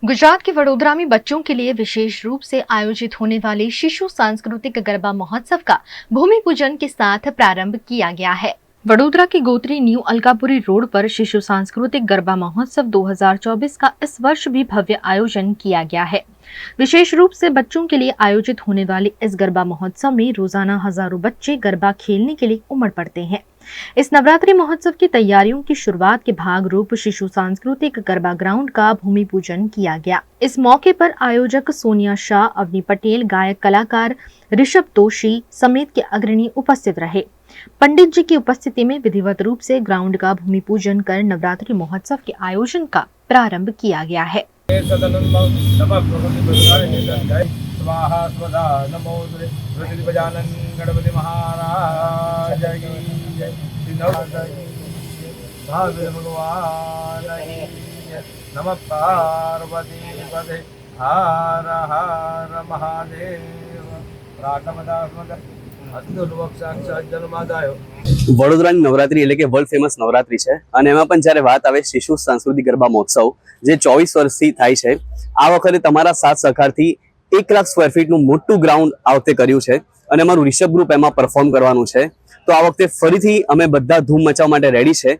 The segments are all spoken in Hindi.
गुजरात के वडोदरा में बच्चों के लिए विशेष रूप से आयोजित होने वाले शिशु सांस्कृतिक गरबा महोत्सव का भूमि पूजन के साथ प्रारंभ किया गया है। वडोदरा के गोत्री न्यू अलकापुरी रोड पर शिशु सांस्कृतिक गरबा महोत्सव 2024 का इस वर्ष भी भव्य आयोजन किया गया है। विशेष रूप से बच्चों के लिए आयोजित होने वाले इस गरबा महोत्सव में रोजाना हजारों बच्चे गरबा खेलने के लिए उमड़ पड़ते हैं। इस नवरात्रि महोत्सव की तैयारियों की शुरुआत के भाग रूप शिशु सांस्कृतिक गरबा ग्राउंड का भूमि पूजन किया गया। इस मौके पर आयोजक सोनिया शाह, अवनी पटेल, गायक कलाकार ऋषभ दोषी समेत के अग्रणी उपस्थित रहे। पंडित जी की उपस्थिति में विधिवत रूप से ग्राउंड का भूमि पूजन कर नवरात्रि महोत्सव के आयोजन का प्रारंभ किया गया है। स्वाहा स्वधा नमो गणपति गणपति महाराज की जय, महावीर भगवान की नमः पार्वती पदे हर हर महादेव વડોદરાની નવરાત્રી એટલે કે વર્લ્ડ ફેમસ નવરાત્રી છે અને એમાં પણ જ્યારે વાત આવે શિશુ સાંસ્કૃતિક ગરબા મહોત્સવ જે 24 વર્ષથી થાય છે, આ વખતે તમારા સાથ સહકારથી 1 લાખ સ્ક્વેર ફીટનું મોટું ગ્રાઉન્ડ આ વખતે કર્યું છે અને અમારું રિષભ ગ્રુપ એમાં પરફોર્મ કરવાનું છે। તો આ વખતે ફરીથી અમે બધા ધૂમ મચાવવા માટે રેડી છે।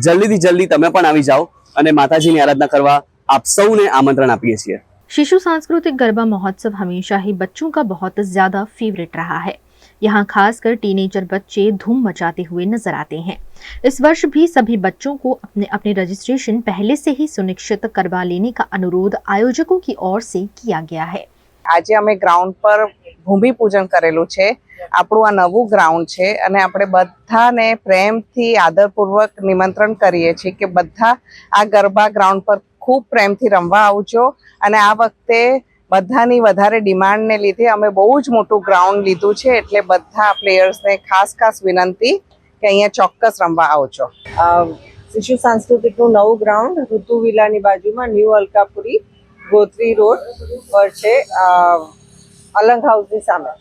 જલ્દીથી જલ્દી તમે પણ આવી જાઓ અને માતાજીની આરાધના કરવા આપ સૌને આમંત્રણ આપીએ છીએ। शिशु सांस्कृतिक गरबा महोत्सव हमेशा ही बच्चों का बहुत ज्यादा फेवरेट रहा है। यहाँ खासकर टीनेजर बच्चे धूम मचाते हुए नजर आते हैं। इस वर्ष भी सभी बच्चों को अपने अपने रजिस्ट्रेशन पहले से ही सुनिश्चित करवा लेने का अनुरोध आयोजकों की ओर से किया गया है। આજે અમે ગ્રાઉન્ડ પર ભૂમિ પૂજન કરેલું છે। આપણું આ નવું ગ્રાઉન્ડ છે અને આપણે બધાને પ્રેમથી આદરપૂર્વક નિમંત્રણ કરીએ છીએ કે બધા આ ગરબા ગ્રાઉન્ડ પર ખૂબ પ્રેમથી રમવા આવજો। અને આ વખતે બધાની વધારે ડિમાન્ડને લીધે અમે બહુ જ મોટું ગ્રાઉન્ડ લીધું છે, એટલે બધા પ્લેયર્સને ખાસ વિનંતી કે અહીંયા ચોક્કસ રમવા આવજો। શિશુ સાંસ્કૃતિકનું નવું ગ્રાઉન્ડ ઋતુ વિલાની બાજુમાં ન્યૂ અલકાપુરી ગોત્રી રોડ પર છે, અલંગ હાઉસની સામે।